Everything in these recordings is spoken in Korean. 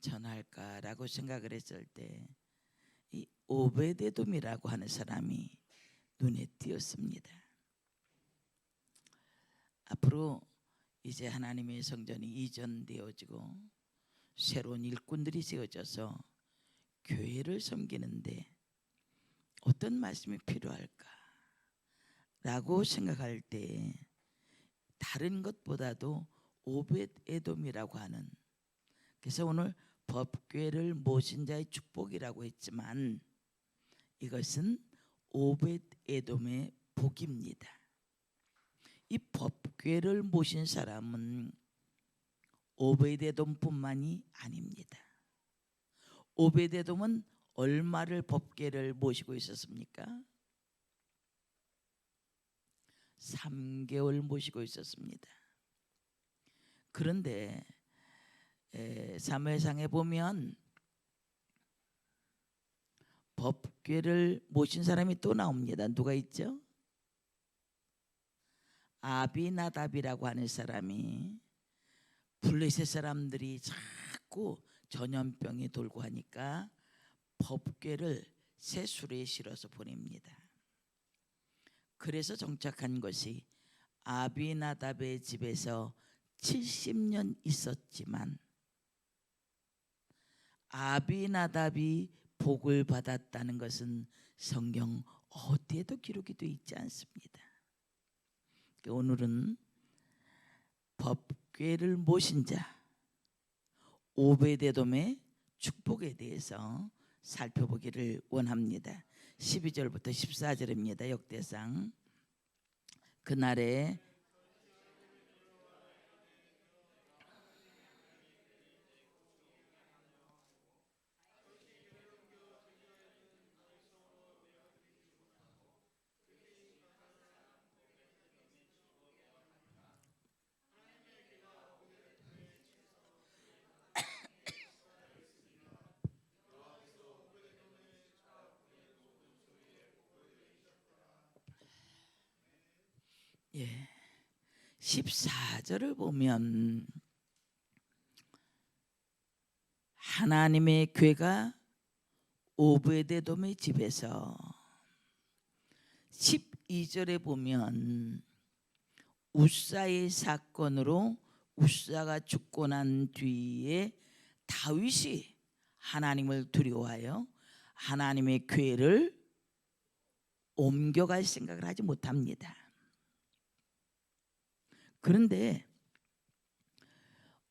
전할까라고 생각을 했을 때 이 오베데돔이라고 하는 사람이 눈에 띄었습니다. 앞으로 이제 하나님의 성전이 이전되어지고 새로운 일꾼들이 세워져서 교회를 섬기는데 어떤 말씀이 필요할까라고 생각할 때 다른 것보다도 오벳에돔이라고 하는, 그래서 오늘 법궤를 모신 자의 축복이라고 했지만 이것은 오벳에돔의 복입니다. 이 법궤를 모신 사람은 오벳에돔뿐만이 아닙니다. 오벳에돔은 얼마를 법궤를 모시고 있었습니까? 3개월 모시고 있었습니다. 그런데 사무엘상에 보면 법궤를 모신 사람이 또 나옵니다. 누가 있죠? 아비나답이라고 하는 사람이, 블레셋 사람들이 자꾸 전염병이 돌고 하니까 법궤를 새 수레에 실어서 보냅니다. 그래서 정착한 것이 아비나답의 집에서 70년 있었지만 아비나답이 복을 받았다는 것은 성경 어디에도 기록이 되어 있지 않습니다. 오늘은 법궤를 모신 자 오베데돔의 축복에 대해서 살펴보기를 원합니다. 12절부터 14절입니다. 역대상. 그날에 예, 14절을 보면 하나님의 궤가 오베데돔의 집에서, 12절에 보면 우사의 사건으로 우사가 죽고 난 뒤에 다윗이 하나님을 두려워하여 하나님의 궤를 옮겨갈 생각을 하지 못합니다. 그런데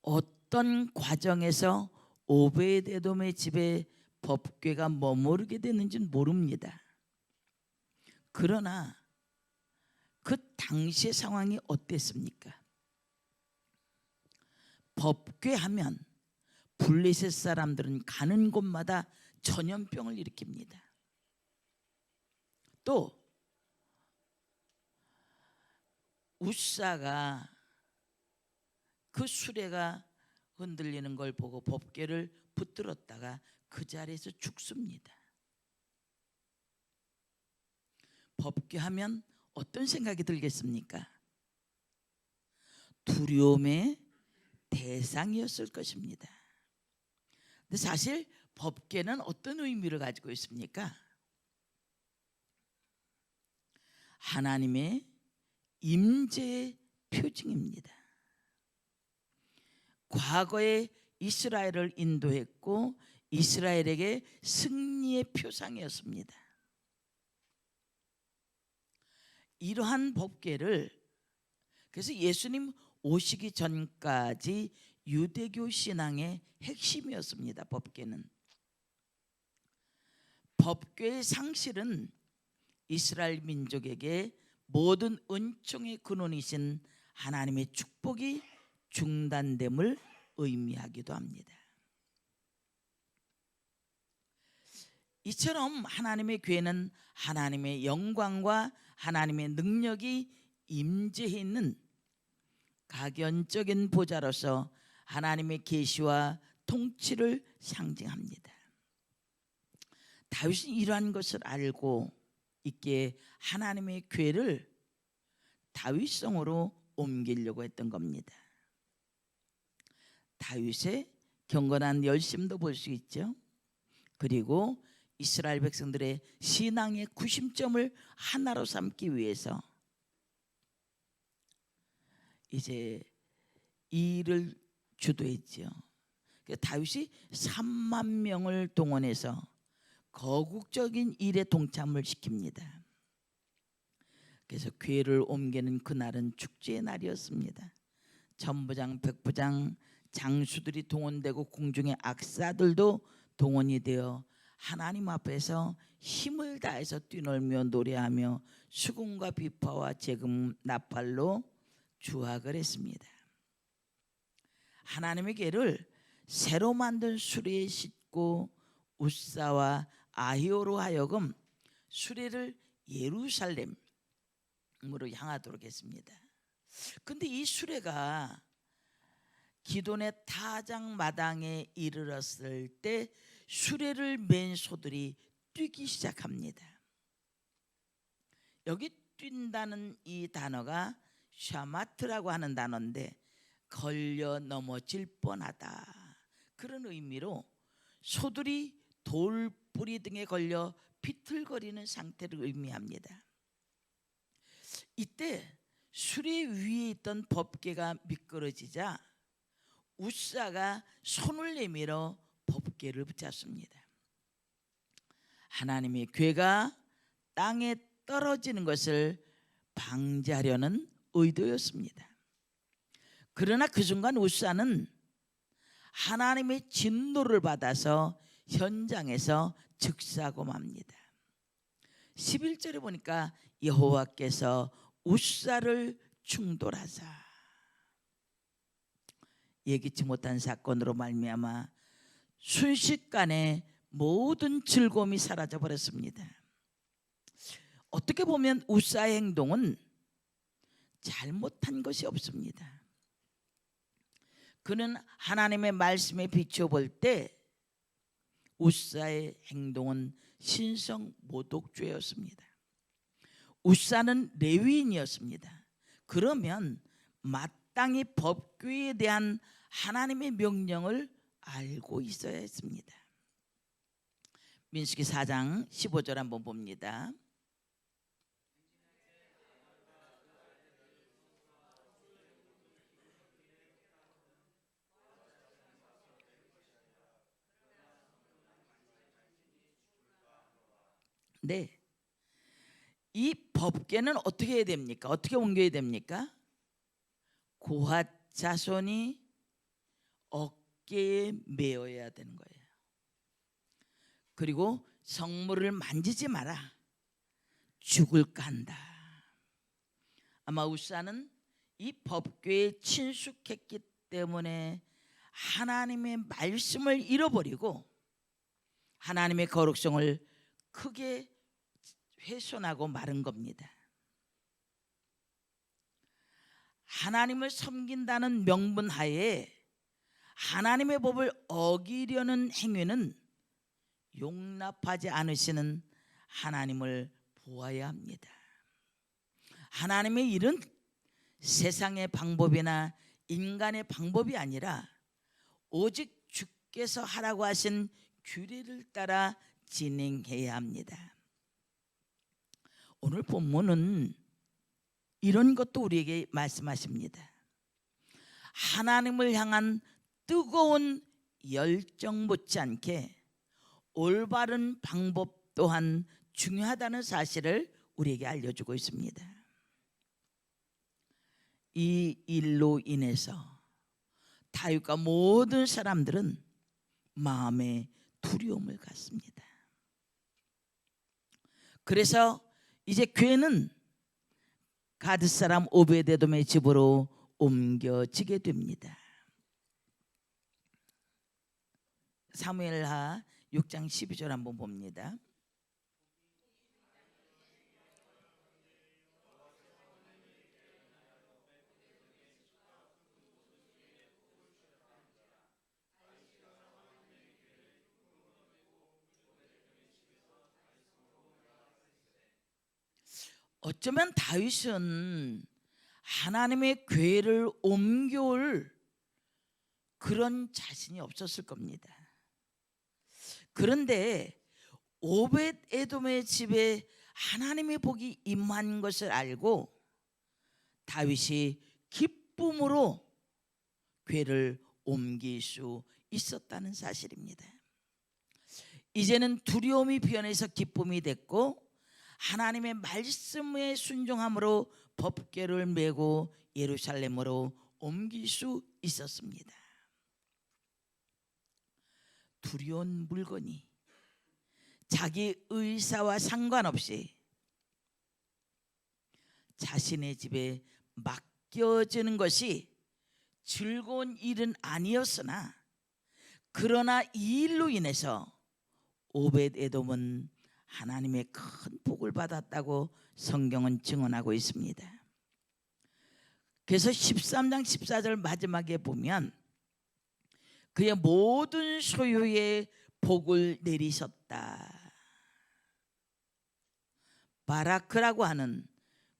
어떤 과정에서 오베데돔의 집에 법궤가 머무르게 됐는지는 모릅니다. 그러나 그 당시의 상황이 어땠습니까? 법궤 하면 블레셋 사람들은 가는 곳마다 전염병을 일으킵니다. 또 우사가 그 수레가 흔들리는 걸 보고 법궤를 붙들었다가 그 자리에서 죽습니다. 법궤 하면 어떤 생각이 들겠습니까? 두려움의 대상이었을 것입니다. 근데 사실 법궤는 어떤 의미를 가지고 있습니까? 하나님의 임재의 표징입니다. 과거에 이스라엘을 인도했고 이스라엘에게 승리의 표상이었습니다. 이러한 법궤를, 그래서 예수님 오시기 전까지 유대교 신앙의 핵심이었습니다. 법궤는. 법궤의 상실은 이스라엘 민족에게 모든 은총의 근원이신 하나님의 축복이 중단됨을 의미하기도 합니다. 이처럼 하나님의 궤는 하나님의 영광과 하나님의 능력이 임재해 있는 각연적인 보좌로서 하나님의 계시와 통치를 상징합니다. 다윗은 이러한 것을 알고 있기에 하나님의 궤를 다윗성으로 옮기려고 했던 겁니다. 다윗의 경건한 열심도 볼 수 있죠. 그리고 이스라엘 백성들의 신앙의 구심점을 하나로 삼기 위해서 이제 이 일을 주도했죠. 다윗이 3만 명을 동원해서 거국적인 일에 동참을 시킵니다. 그래서 궤를 옮기는 그날은 축제의 날이었습니다. 천부장, 백부장, 장수들이 동원되고 궁중의 악사들도 동원이 되어 하나님 앞에서 힘을 다해서 뛰놀며 노래하며 수금과 비파와 제금, 나팔로 주악을 했습니다. 하나님의 궤를 새로 만든 수레에 싣고 우사와 아히오로 하여금 수레를 예루살렘으로 향하도록 했습니다. 근데 이 수레가 기돈의 타작 마당에 이르렀을 때 수레를 맨 소들이 뛰기 시작합니다. 여기 뛴다는 이 단어가 샤마트라고 하는 단어인데 걸려 넘어질 뻔하다, 그런 의미로 소들이 돌뿌리 등에 걸려 비틀거리는 상태를 의미합니다. 이때 수레 위에 있던 법궤가 미끄러지자 우사가 손을 내밀어 법궤를 붙잡습니다. 하나님의 궤가 땅에 떨어지는 것을 방지하려는 의도였습니다. 그러나 그 순간 우사는 하나님의 진노를 받아서 현장에서 즉사하고 맙니다. 11절에 보니까 여호와께서 우사를 충돌하사, 예기치 못한 사건으로 말미암아 순식간에 모든 즐거움이 사라져 버렸습니다. 어떻게 보면 우사의 행동은 잘못한 것이 없습니다. 그는 하나님의 말씀에 비추어 볼 때 우사의 행동은 신성 모독죄였습니다. 우사는 레위인이었습니다. 그러면 마땅히 법궤에 대한 하나님의 명령을 알고 있어야 했습니다. 민수기 4장 15절 한번 봅니다. 네, 이 법궤는 어떻게 해야 됩니까? 어떻게 옮겨야 됩니까? 고핫 자손이 어깨에 메어야 되는 거예요. 그리고 성물을 만지지 마라, 죽을까 한다. 아마 우사는 이 법궤에 친숙했기 때문에 하나님의 말씀을 잃어버리고 하나님의 거룩성을 크게 훼손하고 마른 겁니다. 하나님을 섬긴다는 명분 하에 하나님의 법을 어기려는 행위는 용납하지 않으시는 하나님을 보아야 합니다. 하나님의 일은 세상의 방법이나 인간의 방법이 아니라 오직 주께서 하라고 하신 규례를 따라 진행해야 합니다. 오늘 본문은 이런 것도 우리에게 말씀하십니다. 하나님을 향한 뜨거운 열정 못지않게 올바른 방법 또한 중요하다는 사실을 우리에게 알려주고 있습니다. 이 일로 인해서 다윗과 모든 사람들은 마음에 두려움을 갖습니다. 그래서 이제 궤는 가드 사람 오베데돔의 집으로 옮겨지게 됩니다. 사무엘하 6장 12절 한번 봅니다. 어쩌면 다윗은 하나님의 궤를 옮겨올 그런 자신이 없었을 겁니다. 그런데 오벳 에돔의 집에 하나님의 복이 임한 것을 알고 다윗이 기쁨으로 궤를 옮길 수 있었다는 사실입니다. 이제는 두려움이 변해서 기쁨이 됐고 하나님의 말씀에 순종함으로 법궤를 메고 예루살렘으로 옮길 수 있었습니다. 두려운 물건이 자기 의사와 상관없이 자신의 집에 맡겨지는 것이 즐거운 일은 아니었으나 그러나 이 일로 인해서 오벳 에돔은 하나님의 큰 복을 받았다고 성경은 증언하고 있습니다. 그래서 13장 14절 마지막에 보면 그의 모든 소유에 복을 내리셨다. 바라크라고 하는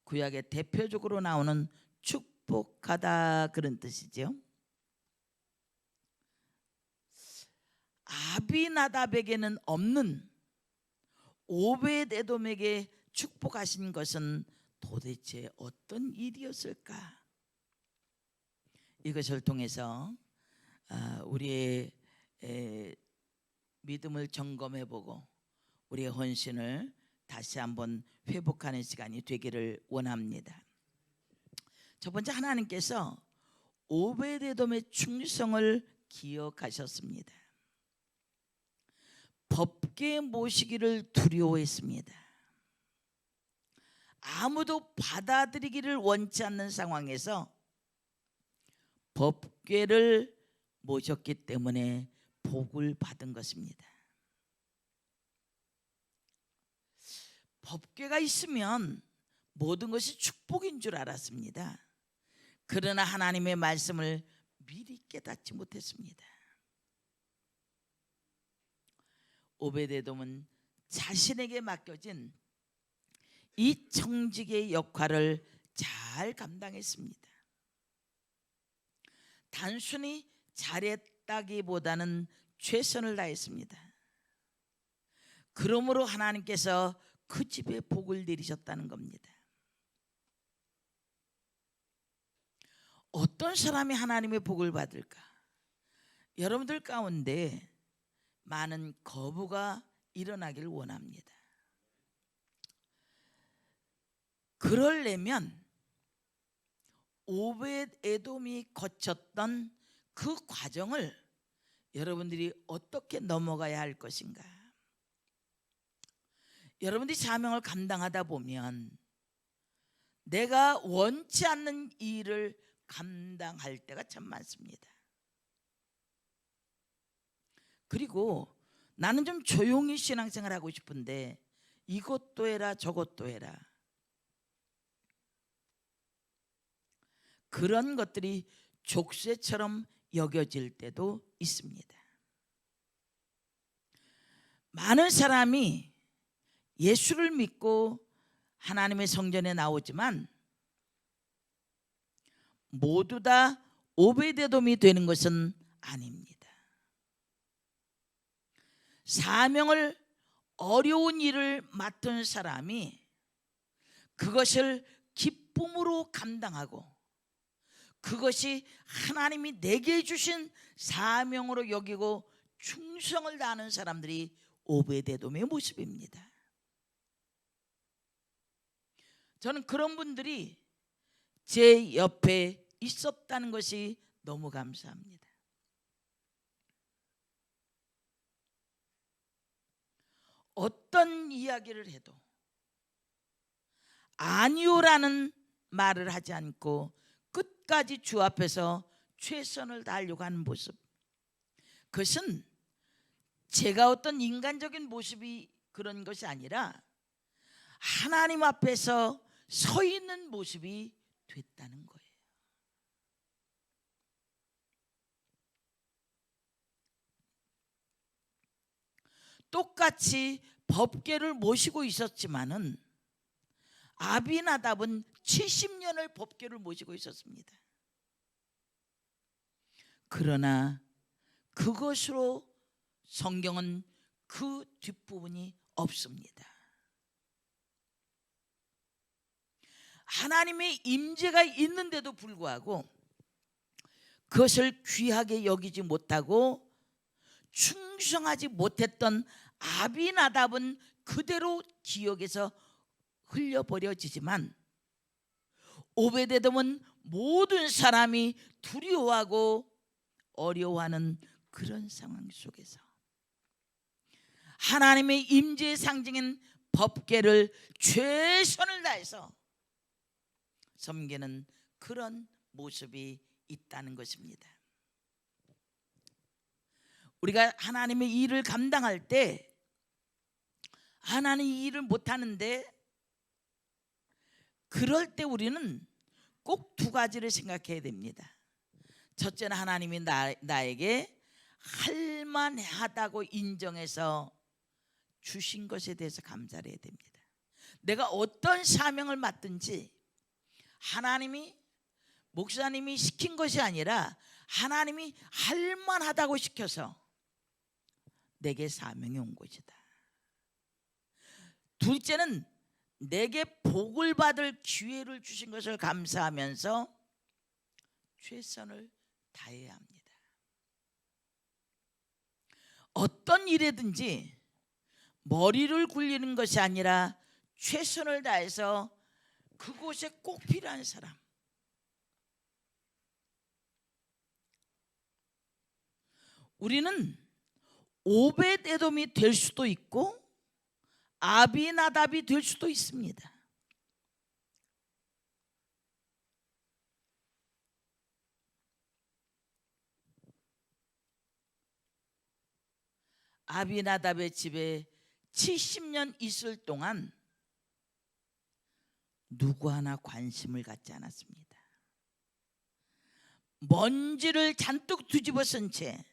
구약에 대표적으로 나오는 축복하다 그런 뜻이죠. 아비나답에게는 없는 오벳 에돔에게 축복하신 것은 도대체 어떤 일이었을까? 이것을 통해서 우리의 믿음을 점검해보고 우리의 헌신을 다시 한번 회복하는 시간이 되기를 원합니다. 첫 번째, 하나님께서 오벳 에돔의 충성을 기억하셨습니다. 법궤 모시기를 두려워했습니다. 아무도 받아들이기를 원치 않는 상황에서 법궤를 모셨기 때문에 복을 받은 것입니다. 법궤가 있으면 모든 것이 축복인 줄 알았습니다. 그러나 하나님의 말씀을 미리 깨닫지 못했습니다. 오벳 에돔은 자신에게 맡겨진 이 청직의 역할을 잘 감당했습니다. 단순히 잘했다기보다는 최선을 다했습니다. 그러므로 하나님께서 그 집에 복을 내리셨다는 겁니다. 어떤 사람이 하나님의 복을 받을까? 여러분들 가운데 많은 거부가 일어나길 원합니다. 그러려면 오벳 에돔이 거쳤던 그 과정을 여러분들이 어떻게 넘어가야 할 것인가? 여러분들이 사명을 감당하다 보면 내가 원치 않는 일을 감당할 때가 참 많습니다. 그리고 나는 좀 조용히 신앙생활 하고 싶은데 이것도 해라 저것도 해라, 그런 것들이 족쇄처럼 여겨질 때도 있습니다. 많은 사람이 예수를 믿고 하나님의 성전에 나오지만 모두 다 오벳 에돔이 되는 것은 아닙니다. 사명을, 어려운 일을 맡은 사람이 그것을 기쁨으로 감당하고 그것이 하나님이 내게 주신 사명으로 여기고 충성을 다하는 사람들이 오벳 에돔의 모습입니다. 저는 그런 분들이 제 옆에 있었다는 것이 너무 감사합니다. 어떤 이야기를 해도 아니요라는 말을 하지 않고 끝까지 주 앞에서 최선을 다하려고 하는 모습, 그것은 제가 어떤 인간적인 모습이 그런 것이 아니라 하나님 앞에서 서 있는 모습이 됐다는 거예요. 똑같이 법궤를 모시고 있었지만은 아비나답은 70년을 법궤를 모시고 있었습니다. 그러나 그것으로 성경은 그 뒷부분이 없습니다. 하나님의 임재가 있는데도 불구하고 그것을 귀하게 여기지 못하고 충성하지 못했던 아비나답은 그대로 기억에서 흘려버려지지만 오베데돔은 모든 사람이 두려워하고 어려워하는 그런 상황 속에서 하나님의 임재의 상징인 법궤를 최선을 다해서 섬기는 그런 모습이 있다는 것입니다. 우리가 하나님의 일을 감당할 때 하나님 이 일을 못하는데 그럴 때 우리는 꼭 두 가지를 생각해야 됩니다. 첫째는 하나님이 나에게 할만하다고 인정해서 주신 것에 대해서 감사를 해야 됩니다. 내가 어떤 사명을 맡든지 하나님이 목사님이 시킨 것이 아니라 하나님이 할만하다고 시켜서 내게 사명이 온 것이다. 둘째는 내게 복을 받을 기회를 주신 것을 감사하면서 최선을 다해야 합니다. 어떤 일이든지 머리를 굴리는 것이 아니라 최선을 다해서 그곳에 꼭 필요한 사람, 우리는 오벳에돔이 될 수도 있고 아비나답이 될 수도 있습니다. 아비나답의 집에 70년 있을 동안 누구 하나 관심을 갖지 않았습니다. 먼지를 잔뜩 뒤집어 쓴 채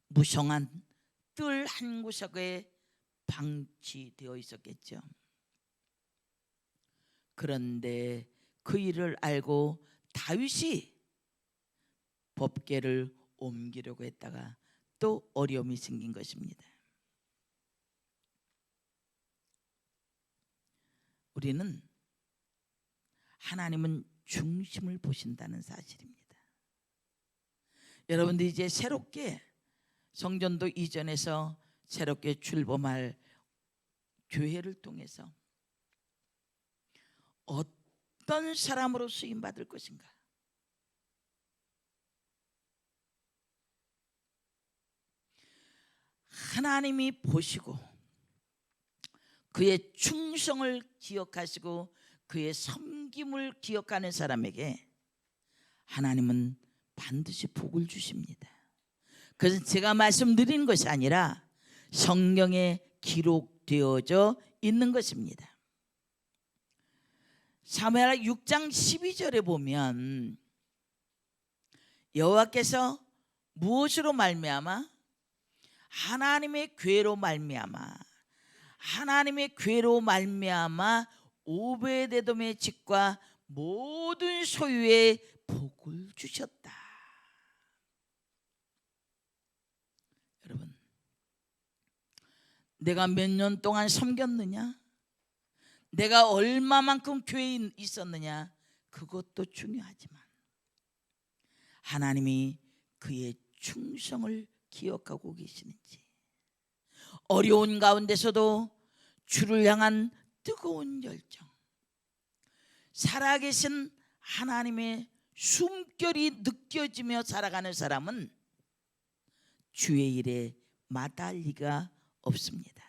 무성한 뜰 한 구석에 방치되어 있었겠죠. 그런데 그 일을 알고 다윗이 법궤를 옮기려고 했다가 또 어려움이 생긴 것입니다. 우리는 하나님은 중심을 보신다는 사실입니다. 여러분들 이제 새롭게 성전도 이전해서 새롭게 출범할 교회를 통해서 어떤 사람으로 쓰임받을 것인가? 하나님이 보시고 그의 충성을 기억하시고 그의 섬김을 기억하는 사람에게 하나님은 반드시 복을 주십니다. 그래서 제가 말씀드리는 것이 아니라 성경에 기록되어져 있는 것입니다. 사무엘하 6장 12절에 보면 여호와께서 무엇으로 말미암아? 하나님의 궤로 말미암아 오베데돔의 집과 모든 소유에 복을 주셨다. 여러분, 내가 몇 년 동안 섬겼느냐? 내가 얼마만큼 교회에 있었느냐? 그것도 중요하지만 하나님이 그의 충성을 기억하고 계시는지, 어려운 가운데서도 주를 향한 뜨거운 열정, 살아계신 하나님의 숨결이 느껴지며 살아가는 사람은 주의 일에 마다할 리가 없습니다.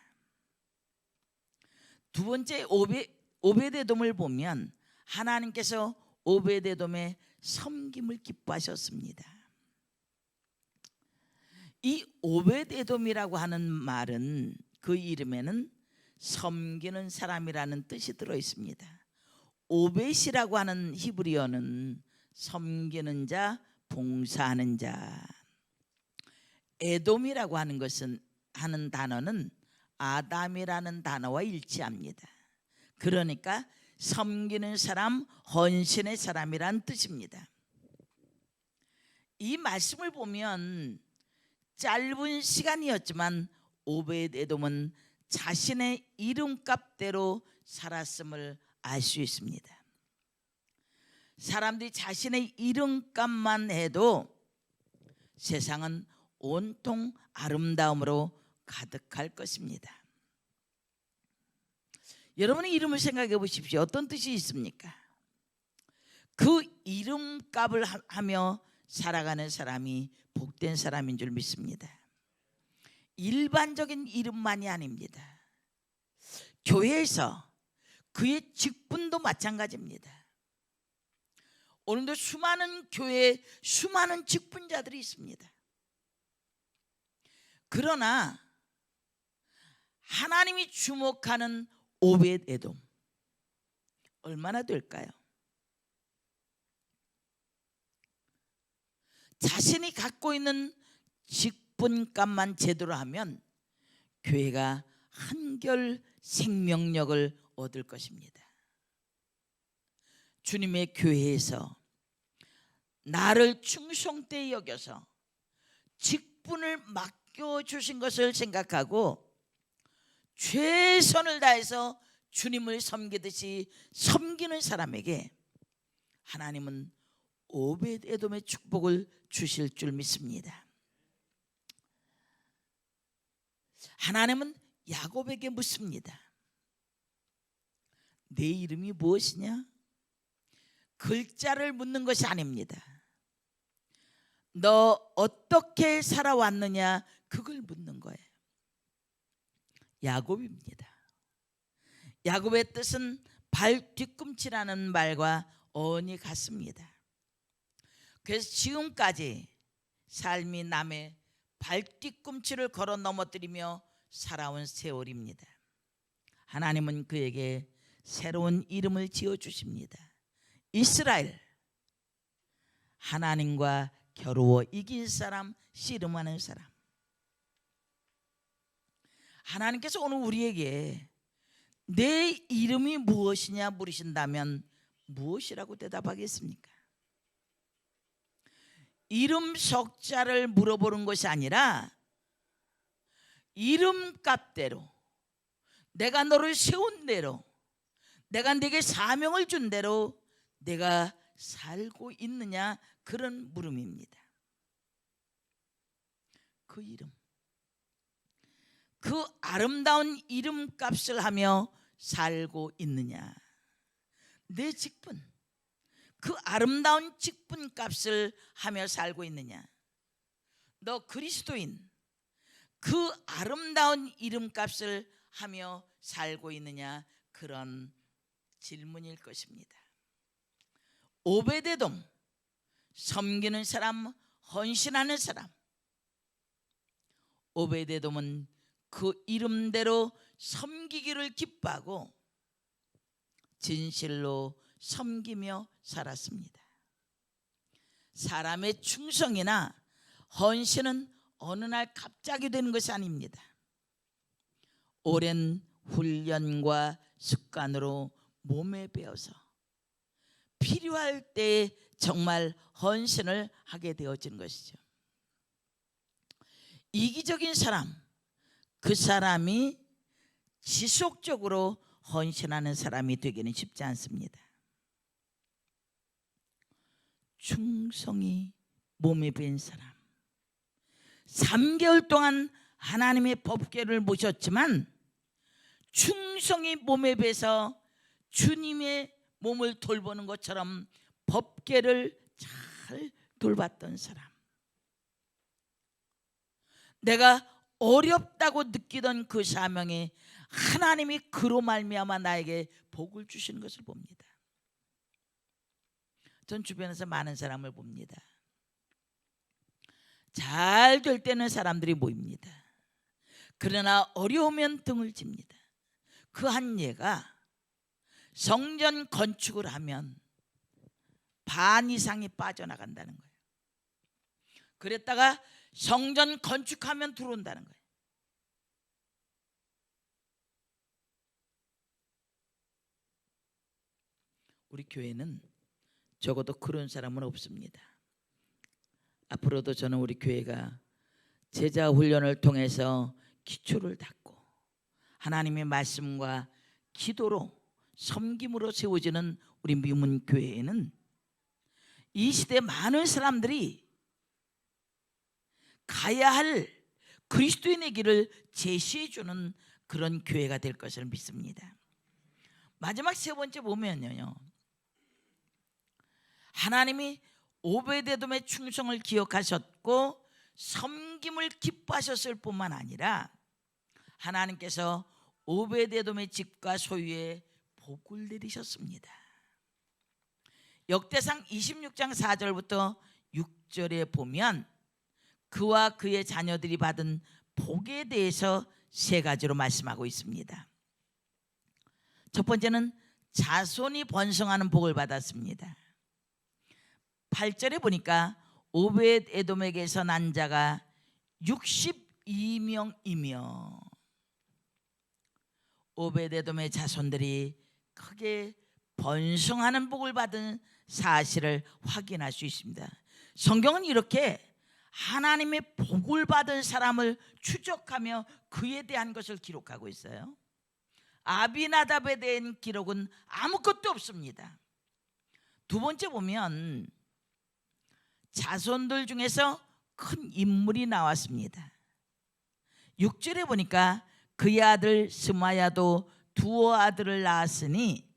두 번째, 오베데돔을 보면 하나님께서 오베데돔의 섬김을 기뻐하셨습니다. 이 오베데돔이라고 하는 말은 그 이름에는 섬기는 사람이라는 뜻이 들어 있습니다. 오벳이라고 하는 히브리어는 섬기는 자, 봉사하는 자. 에돔이라고 하는 단어는 아담이라는 단어와 일치합니다. 그러니까 섬기는 사람, 헌신의 사람이란 뜻입니다. 이 말씀을 보면 짧은 시간이었지만 오벳에돔은 자신의 이름값대로 살았음을 알 수 있습니다. 사람들이 자신의 이름값만 해도 세상은 온통 아름다움으로 가득할 것입니다. 여러분의 이름을 생각해 보십시오. 어떤 뜻이 있습니까? 그 이름값을 하며 살아가는 사람이 복된 사람인 줄 믿습니다. 일반적인 이름만이 아닙니다. 교회에서 그의 직분도 마찬가지입니다. 오늘도 수많은 교회에 수많은 직분자들이 있습니다. 그러나 하나님이 주목하는 오벳에돔 얼마나 될까요? 자신이 갖고 있는 직분값만 제대로 하면 교회가 한결 생명력을 얻을 것입니다. 주님의 교회에서 나를 충성되이 여겨서 직분을 맡겨주신 것을 생각하고 최선을 다해서 주님을 섬기듯이 섬기는 사람에게 하나님은 오벳에돔의 축복을 주실 줄 믿습니다. 하나님은 야곱에게 묻습니다. 내 이름이 무엇이냐? 글자를 묻는 것이 아닙니다. 너 어떻게 살아왔느냐? 그걸 묻는 거예요. 야곱입니다. 야곱의 뜻은 발 뒤꿈치라는 말과 어원이 같습니다. 그래서 지금까지 삶이 남의 발 뒤꿈치를 걸어 넘어뜨리며 살아온 세월입니다. 하나님은 그에게 새로운 이름을 지어주십니다. 이스라엘, 하나님과 겨루어 이길 사람, 씨름하는 사람. 하나님께서 오늘 우리에게 내 이름이 무엇이냐 물으신다면 무엇이라고 대답하겠습니까? 이름 석자를 물어보는 것이 아니라 이름값대로 내가 너를 세운 대로 내가 네게 사명을 준 대로 내가 살고 있느냐, 그런 물음입니다. 그 이름, 그 아름다운 이름값을 하며 살고 있느냐, 내 직분, 그 아름다운 직분값을 하며 살고 있느냐, 너 그리스도인 그 아름다운 이름값을 하며 살고 있느냐, 그런 질문일 것입니다. 오벳에돔, 섬기는 사람, 헌신하는 사람. 오벳에돔은 그 이름대로 섬기기를 기뻐하고 진실로 섬기며 살았습니다. 사람의 충성이나 헌신은 어느 날 갑자기 되는 것이 아닙니다. 오랜 훈련과 습관으로 몸에 배어서 필요할 때 정말 헌신을 하게 되어진 것이죠. 이기적인 사람, 그 사람이 지속적으로 헌신하는 사람이 되기는 쉽지 않습니다. 충성이 몸에 밴 사람, 3개월 동안 하나님의 법궤를 모셨지만 충성이 몸에 배서 주님의 몸을 돌보는 것처럼 법궤를 잘 돌봤던 사람, 내가 어렵다고 느끼던 그 사명에 하나님이 그로 말미암아 나에게 복을 주시는 것을 봅니다. 전 주변에서 많은 사람을 봅니다. 잘 될 때는 사람들이 모입니다. 그러나 어려우면 등을 집니다. 그 한 예가 성전 건축을 하면 반 이상이 빠져나간다는 거예요. 그랬다가 성전 건축하면 들어온다는 거예요. 우리 교회는 적어도 그런 사람은 없습니다. 앞으로도 저는 우리 교회가 제자 훈련을 통해서 기초를 닦고 하나님의 말씀과 기도로 섬김으로 세워지는 우리 미문 교회에는 이 시대 많은 사람들이 가야 할 그리스도인의 길을 제시해 주는 그런 교회가 될 것을 믿습니다. 마지막 세 번째 보면요, 하나님이 오베데돔의 충성을 기억하셨고 섬김을 기뻐하셨을 뿐만 아니라 하나님께서 오베데돔의 집과 소유에 복을 내리셨습니다. 역대상 26장 4절부터 6절에 보면 그와 그의 자녀들이 받은 복에 대해서 세 가지로 말씀하고 있습니다. 첫 번째는 자손이 번성하는 복을 받았습니다. 8절에 보니까 오벳 에돔에게서 난 자가 62명이며 오벳 에돔의 자손들이 크게 번성하는 복을 받은 사실을 확인할 수 있습니다. 성경은 이렇게 하나님의 복을 받은 사람을 추적하며 그에 대한 것을 기록하고 있어요. 아비나답에 대한 기록은 아무것도 없습니다. 두 번째 보면 자손들 중에서 큰 인물이 나왔습니다. 6절에 보니까 그의 아들 스마야도 두 아들을 낳았으니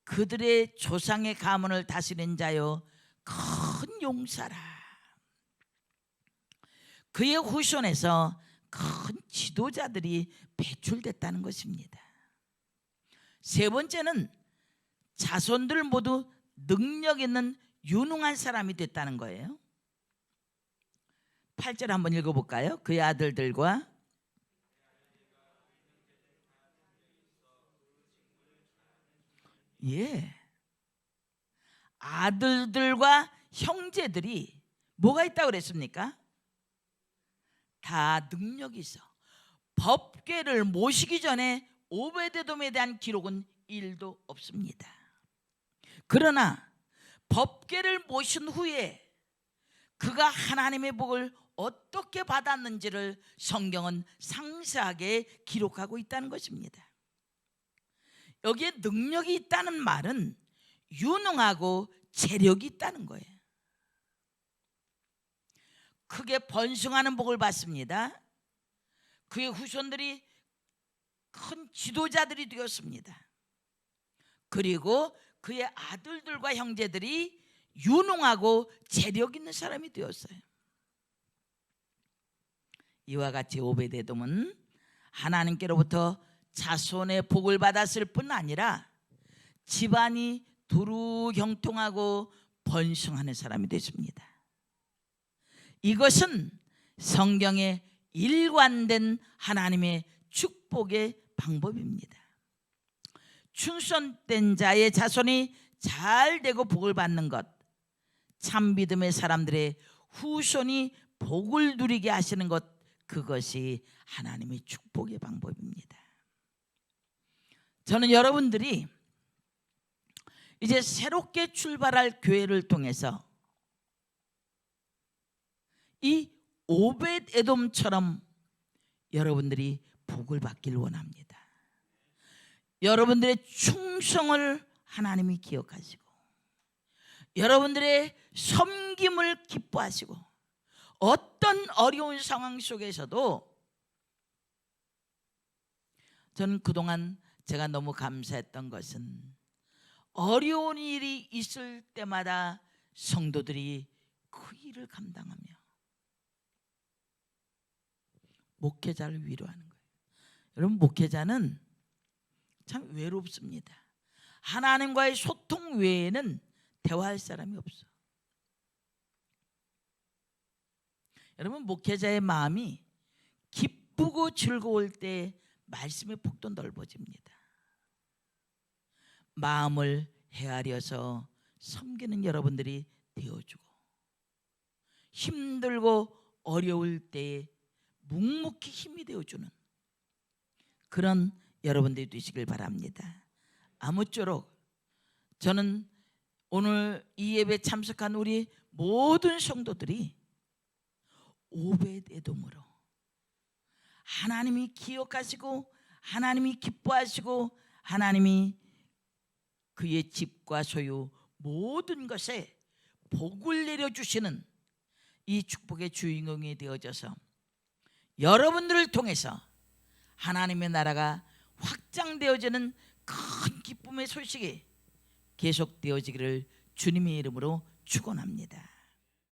그들의 조상의 가문을 다스린 자요 큰 용사라. 그의 후손에서 큰 지도자들이 배출됐다는 것입니다. 세 번째는 자손들 모두 능력 있는 유능한 사람이 됐다는 거예요. 8절 한번 읽어볼까요? 그의 아들들과 아들들과 형제들이 뭐가 있다고 그랬습니까? 다 능력이 있어. 법궤를 모시기 전에 오베데돔에 대한 기록은 1도 없습니다. 그러나 법궤를 모신 후에 그가 하나님의 복을 어떻게 받았는지를 성경은 상세하게 기록하고 있다는 것입니다. 여기에 능력이 있다는 말은 유능하고 재력이 있다는 거예요. 크게 번성하는 복을 받습니다. 그의 후손들이 큰 지도자들이 되었습니다. 그리고 그의 아들들과 형제들이 유능하고 재력 있는 사람이 되었어요. 이와 같이 오베데돔은 하나님께로부터 자손의 복을 받았을 뿐 아니라 집안이 두루 형통하고 번성하는 사람이 됐습니다. 이것은 성경에 일관된 하나님의 축복의 방법입니다. 충성된 자의 자손이 잘 되고 복을 받는 것, 참 믿음의 사람들의 후손이 복을 누리게 하시는 것, 그것이 하나님의 축복의 방법입니다. 저는 여러분들이 이제 새롭게 출발할 교회를 통해서 이 오벳 에돔처럼 여러분들이 복을 받길 원합니다. 여러분들의 충성을 하나님이 기억하시고 여러분들의 섬김을 기뻐하시고 어떤 어려운 상황 속에서도 저는 그동안 제가 너무 감사했던 것은 어려운 일이 있을 때마다 성도들이 그 일을 감당하며 목회자를 위로하는 거예요. 여러분, 목회자는 참 외롭습니다. 하나님과의 소통 외에는 대화할 사람이 없어. 여러분, 목회자의 마음이 기쁘고 즐거울 때 말씀의 폭도 넓어집니다. 마음을 헤아려서 섬기는 여러분들이 되어주고 힘들고 어려울 때에 묵묵히 힘이 되어주는 그런 여러분들이 되시길 바랍니다. 아무쪼록 저는 오늘 이 예배에 참석한 우리 모든 성도들이 오벳에돔으로 하나님이 기억하시고 하나님이 기뻐하시고 하나님이 그의 집과 소유 모든 것에 복을 내려주시는 이 축복의 주인공이 되어져서 여러분들을 통해서 하나님의 나라가 확장되어지는 큰 기쁨의 소식이 계속되어지기를 주님의 이름으로 축원합니다.